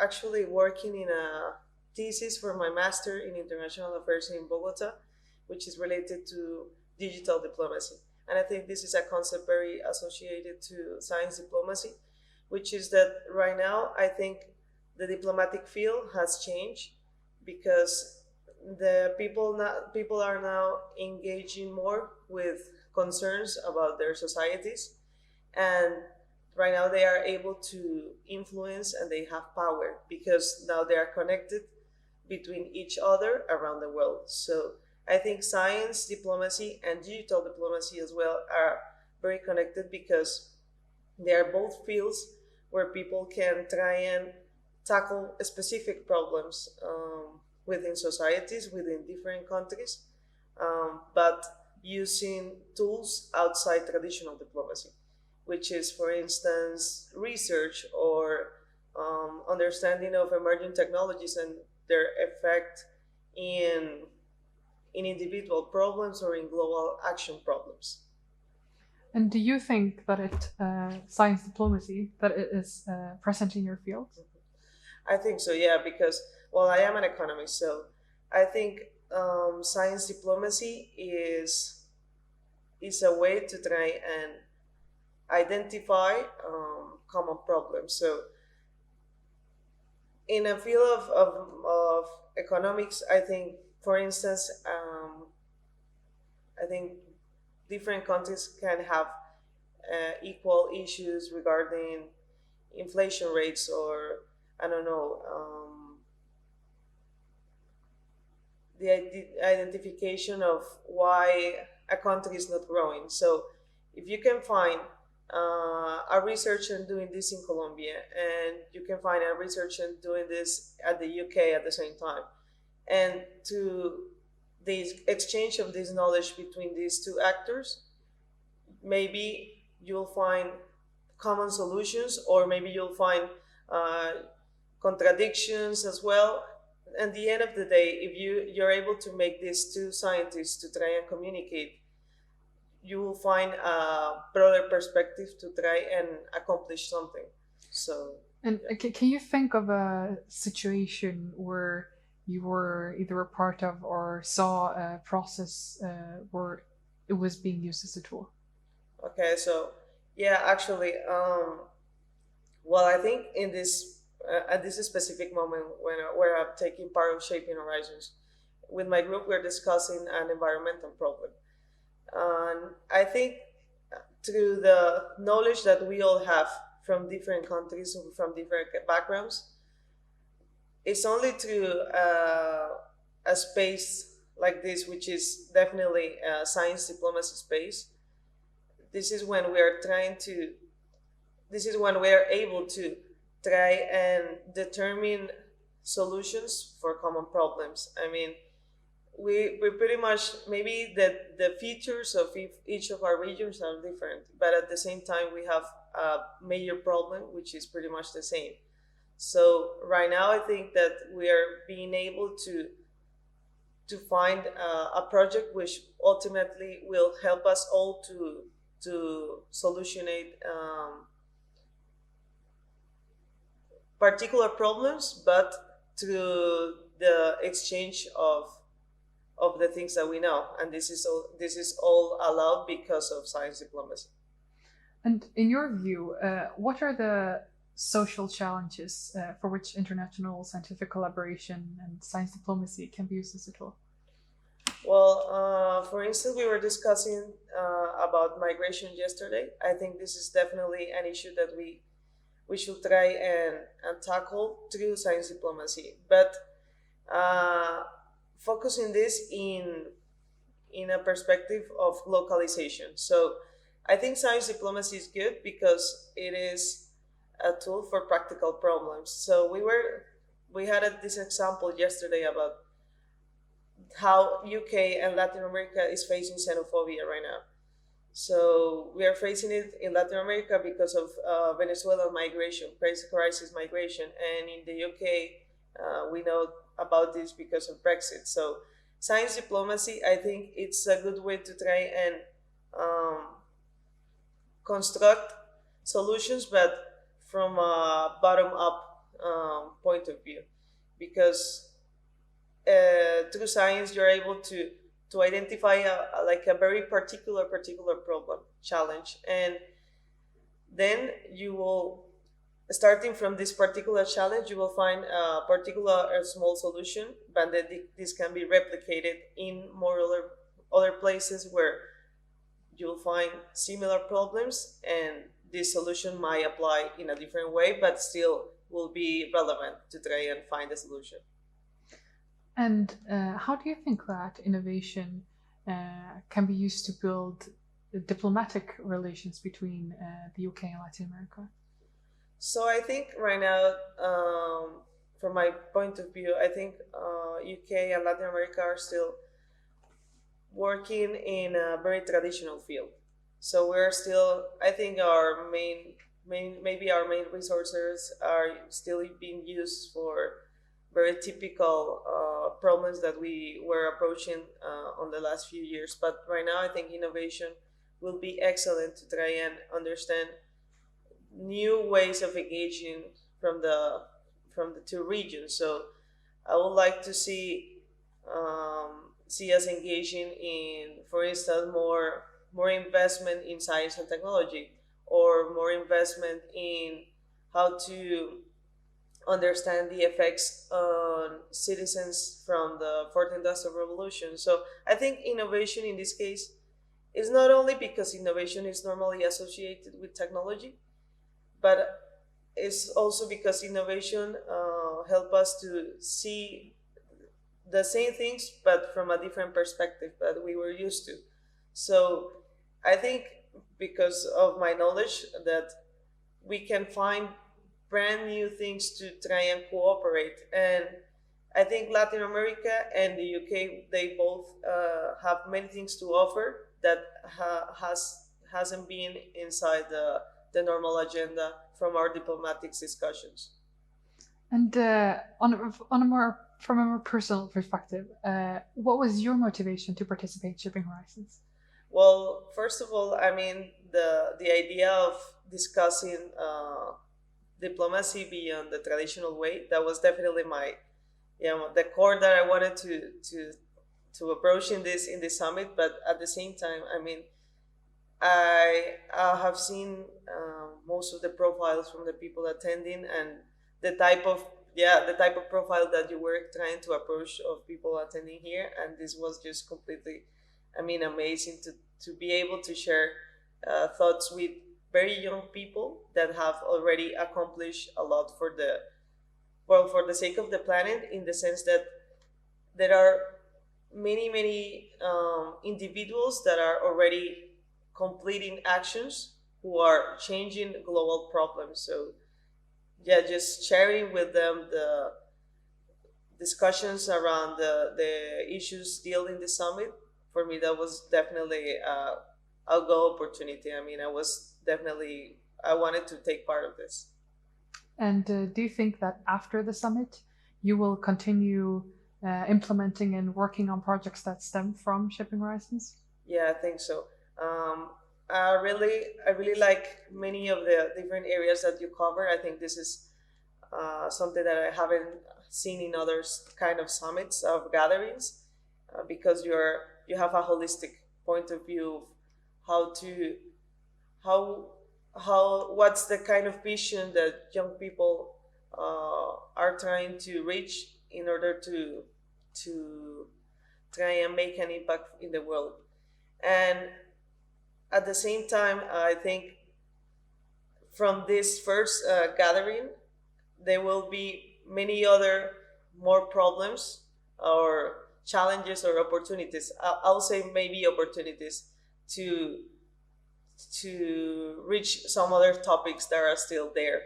actually working in a thesis for my master in international affairs in Bogota, which is related to digital diplomacy. And I think this is a concept very associated to science diplomacy, which is that right now I think the diplomatic field has changed because the people are now engaging more with concerns about their societies, and right now they are able to influence and they have power because now they are connected between each other around the world. So I think science diplomacy and digital diplomacy as well are very connected because they are both fields where people can try and tackle specific problems within societies, within different countries, but using tools outside traditional diplomacy, which is, for instance, research or understanding of emerging technologies and their effect in individual problems or in global action problems. And do you think that science diplomacy, that it is present in your field? I think so, yeah, because, well, I am an economist, so I think science diplomacy is a way to try and identify common problems. So in a field of economics, I think, for instance, I think different countries can have equal issues regarding inflation rates, or I don't know, the identification of why a country is not growing. So if you can find a researcher doing this in Colombia, and you can find a researcher doing this at the UK at the same time, and to the exchange of this knowledge between these two actors, maybe you'll find common solutions, or maybe you'll find uh, contradictions as well. At the end of the day, if you're able to make these two scientists to try and communicate, you will find a broader perspective to try and accomplish something. So, And yeah. can you think of a situation where you were either a part of or saw a process where it was being used as a tool? Okay, so yeah, actually, well, I think in this at this specific moment where I'm taking part of Shaping Horizons, with my group, we're discussing an environmental problem, and I think through the knowledge that we all have from different countries, from different backgrounds, it's only through a space like this, which is definitely a science diplomacy space. This is when we are trying to this is when we are able to try and determine solutions for common problems. I mean, we pretty much, maybe the features of each of our regions are different, but at the same time we have a major problem which is pretty much the same. So right now I think that we are being able to find a project which ultimately will help us all to solutionate particular problems, but through the exchange of the things that we know, and this is all allowed because of science diplomacy. And in your view, what are the social challenges for which international scientific collaboration and science diplomacy can be used as a tool? Well, for instance, we were discussing about migration yesterday. I think this is definitely an issue that we should try and tackle through science diplomacy, but uh, focusing this in a perspective of localization. So I think science diplomacy is good because it is a tool for practical problems. So we had this example yesterday about how UK and Latin America is facing xenophobia right now. So we are facing it in Latin America because of Venezuelan migration, crisis migration, and in the UK, we know about this because of Brexit. So science diplomacy, I think it's a good way to try and um, construct solutions, but from a bottom up point of view, because through science you're able to identify like a very particular problem challenge, and then you will, starting from this particular challenge, you will find a particular small solution, but then this can be replicated in more other places where you'll find similar problems, and this solution might apply in a different way, but still will be relevant to try and find a solution. And how do you think that innovation can be used to build diplomatic relations between the UK and Latin America? So I think right now, from my point of view, I think UK and Latin America are still working in a very traditional field. So we're still, I think our maybe our main resources are still being used for very typical problems that we were approaching on the last few years. But right now, I think innovation will be excellent to try and understand new ways of engaging from the two regions. So I would like to see us engaging in, for instance, more investment in science and technology, or more investment in how to understand the effects on citizens from the fourth industrial revolution. So I think innovation in this case is not only because innovation is normally associated with technology, but it's also because innovation help us to see the same things but from a different perspective that we were used to. So I think, because of my knowledge, that we can find brand new things to try and cooperate. And I think Latin America and the UK, they both have many things to offer that hasn't been inside the normal agenda from our diplomatic discussions. And from a more personal perspective, what was your motivation to participate in Shipping Horizons? Well, first of all, I mean, the idea of discussing diplomacy beyond the traditional way, that was definitely the core that I wanted to approach in this summit. But at the same time, I mean, I have seen most of the profiles from the people attending, and the type of profile that you were trying to approach of people attending here, and this was just completely, I mean, amazing to be able to share thoughts with very young people that have already accomplished a lot for the sake of the planet, in the sense that there are many individuals that are already completing actions who are changing global problems. So yeah, just sharing with them the discussions around the issues still in the summit, for me that was definitely a go opportunity. I mean, I wanted to take part of this. And do you think that after the summit you will continue implementing and working on projects that stem from Shipping Horizons? Yeah, I think so. I really like many of the different areas that you cover. I think this is something that I haven't seen in other kind of summits of gatherings, because you have a holistic point of view of what's the kind of vision that young people are trying to reach in order to try and make an impact in the world. And at the same time, I think from this first gathering, there will be many other more problems or challenges or opportunities. I'll say maybe opportunities to reach some other topics that are still there.